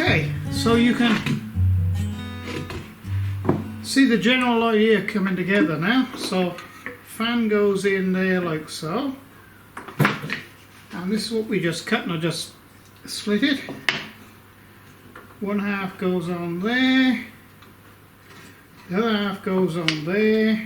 Okay, so you can see the general idea coming together now. So fan goes in there like so, and this is what we just cut, and I just split it. One half goes on there, the other half goes on there,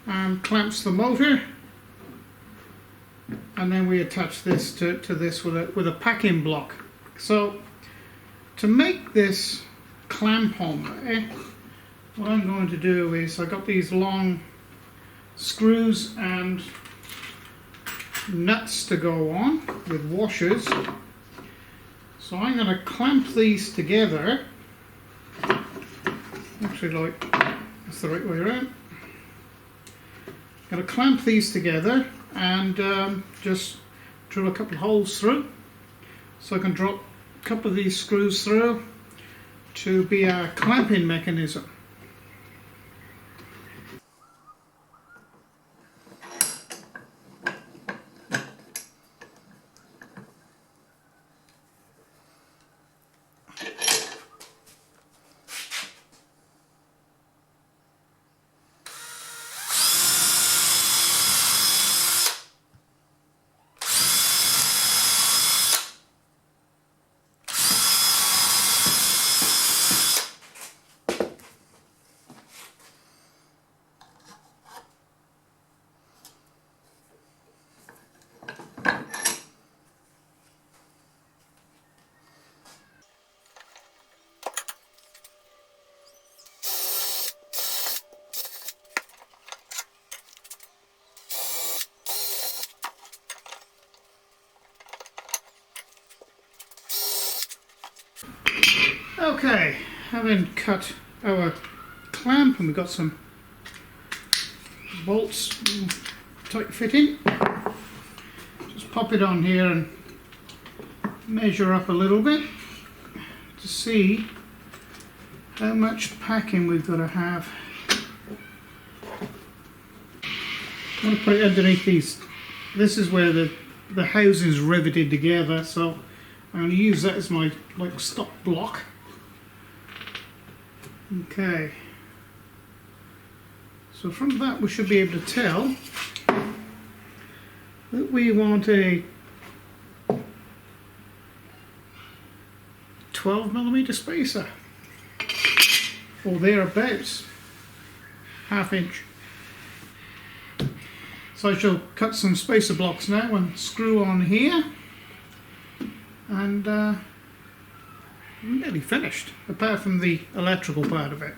and clamps the motor, and then we attach this to this with a packing block. So to make this clamp on there, what I'm going to do is I got these long screws and nuts to go on with washers. So I'm going to clamp these together. Actually, like, that's the right way around. I'm going to clamp these together and just drill a couple of holes through, so I can drop a couple of these screws through to be our clamping mechanism. Okay, having cut our clamp, and we've got some bolts tight fitting, just pop it on here and measure up a little bit to see how much packing we've got to have. I'm going to put it underneath these. This is where the housing's riveted together, so I'm going to use that as my stop block. Okay, so from that we should be able to tell that we want a 12mm spacer, or thereabouts, ½ inch. So I shall cut some spacer blocks now and screw on here, and I'm nearly finished, apart from the electrical part of it.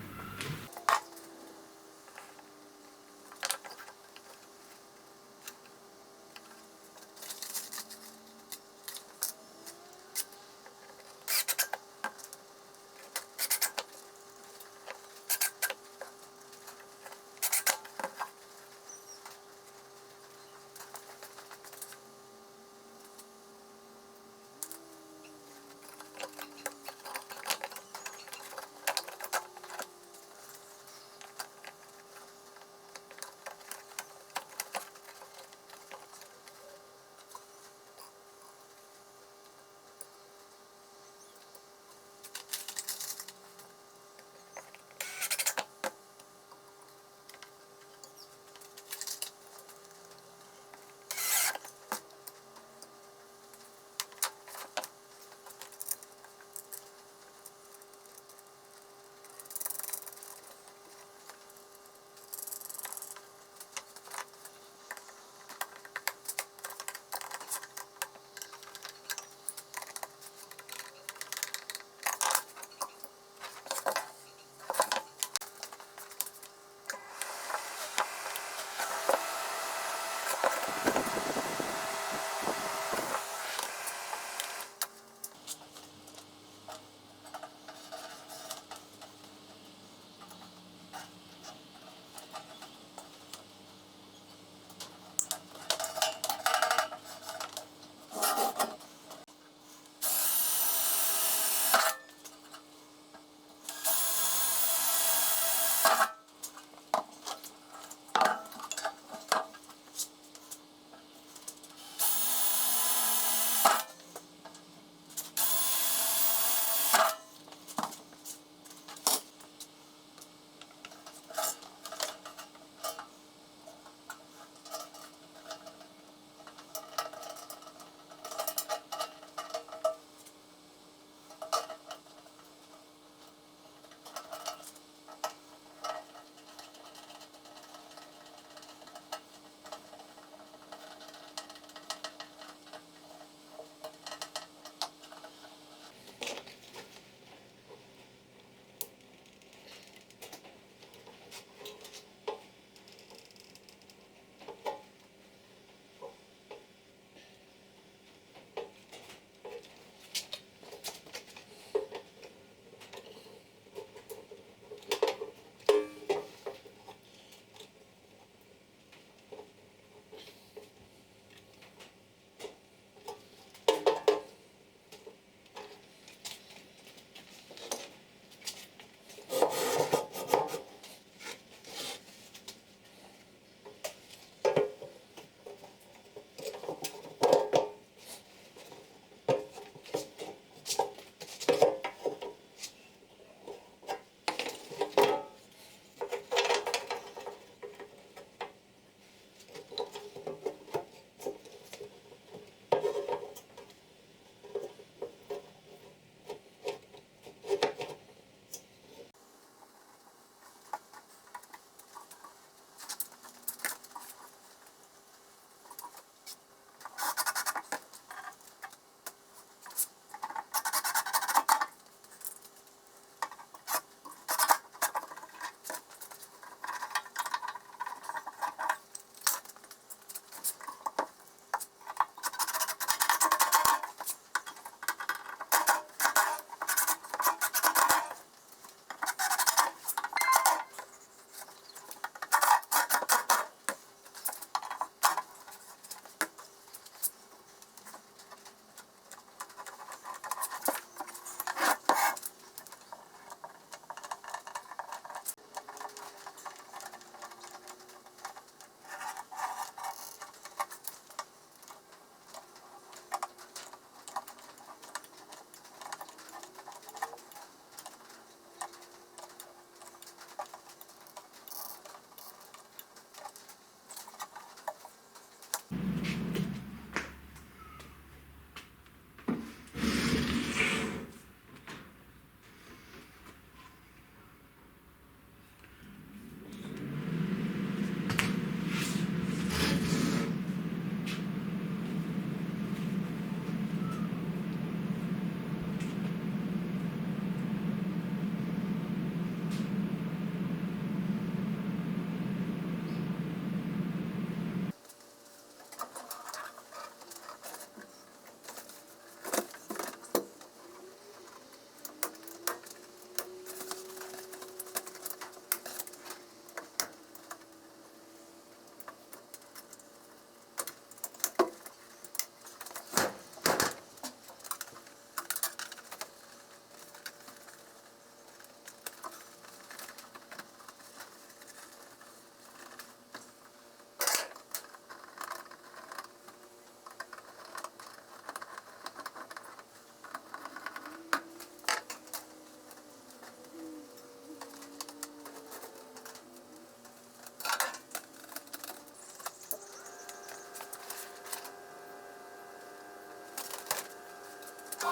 Okay,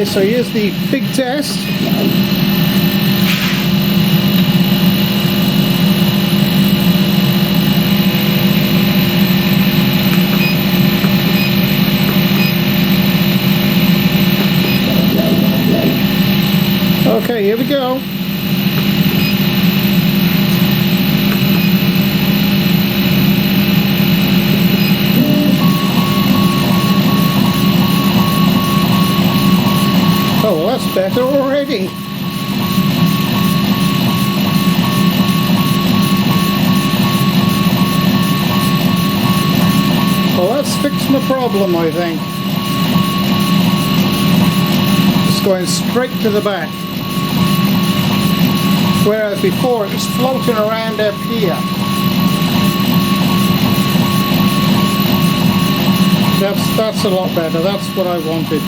so here's the big test. Okay, here we go. Oh, well, that's better already. Well, that's fixed my problem, I think. It's going straight to the back. Whereas before it was floating around up here. That's a lot better. That's what I wanted.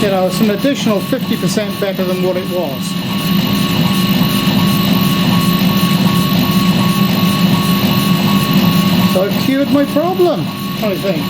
You know, it's an additional 50% better than what it was. So I've cured my problem, I think.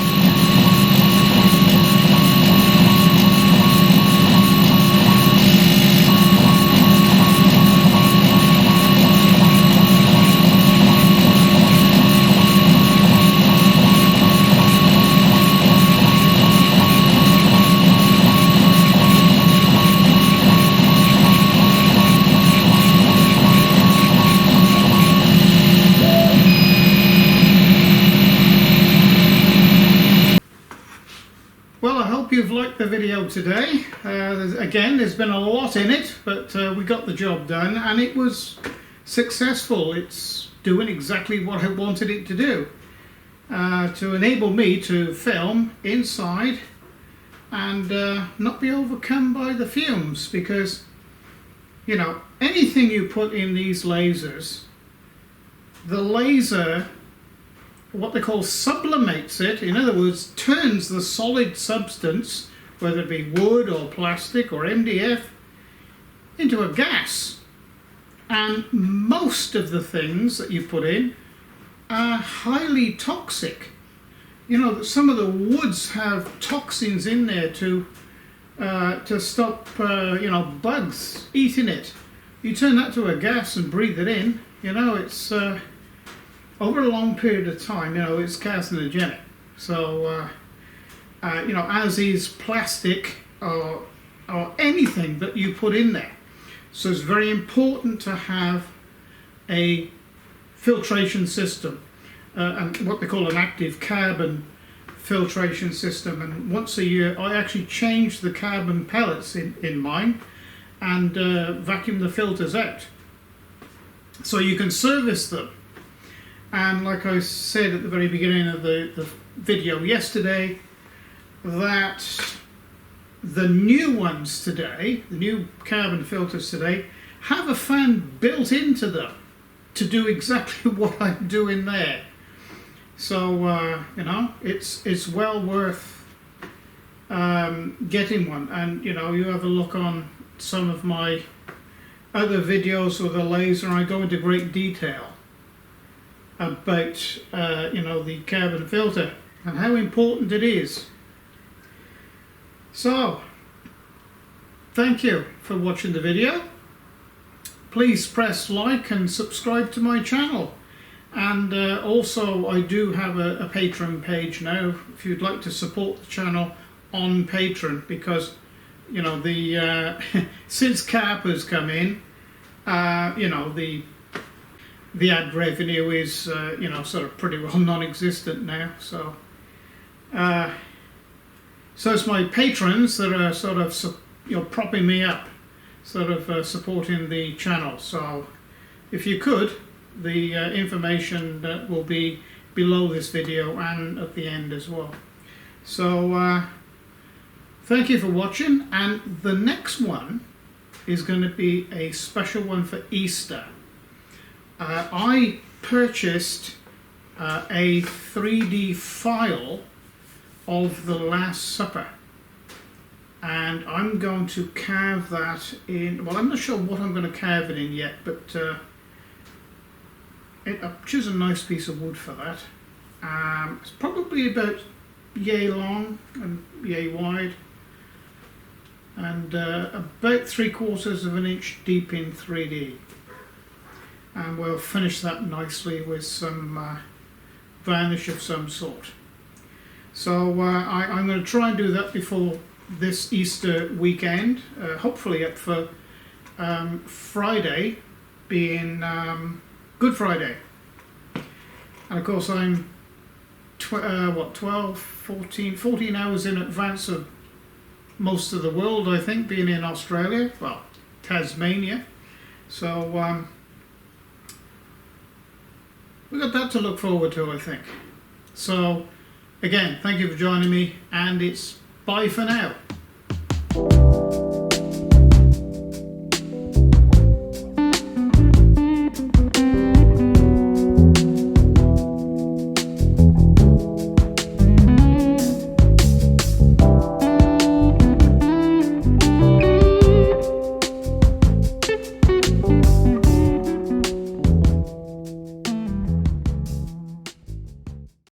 You've liked the video today. Again, there's been a lot in it, but we got the job done and it was successful. It's doing exactly what I wanted it to do, to enable me to film inside and not be overcome by the fumes, because you know, anything you put in these lasers, the laser, what they call, sublimates it. In other words, turns the solid substance, whether it be wood or plastic or MDF, into a gas. And most of the things that you put in are highly toxic. You know, some of the woods have toxins in there to stop you know, bugs eating it. You turn that to a gas and breathe it in, you know, it's over a long period of time, you know, it's carcinogenic. So, you know, as is plastic or anything that you put in there. So it's very important to have a filtration system, and what they call an active carbon filtration system. And once a year, I actually change the carbon pellets in mine and vacuum the filters out. So you can service them. And like I said at the very beginning of the video yesterday, that the new ones today, the new carbon filters today, have a fan built into them to do exactly what I'm doing there. So, you know, it's well worth getting one. And, you know, you have a look on some of my other videos with a laser, and I go into great detail about you know, the carbon filter and how important it is. So thank you for watching the video. Please press like and subscribe to my channel, and also I do have a Patreon page now if you'd like to support the channel on Patreon, because you know, the since Carper's come in, you know, the ad revenue is, you know, sort of pretty well non-existent now. So, so it's my patrons that are sort of, you know, propping me up, sort of supporting the channel. So, if you could, the information that will be below this video and at the end as well. So, thank you for watching, and the next one is going to be a special one for Easter. I purchased a 3D file of the Last Supper, and I'm going to carve that in. Well, I'm not sure what I'm going to carve it in yet, but I'll choose a nice piece of wood for that. It's probably about yay long and yay wide, and about 3/4 of an inch deep in 3D, and we'll finish that nicely with some varnish of some sort. So I'm going to try and do that before this Easter weekend, hopefully up for Friday being Good Friday. And of course I'm 14 hours in advance of most of the world, I think, being in Australia, well, Tasmania. So we've got that to look forward to, I think. So again, thank you for joining me, and it's bye for now.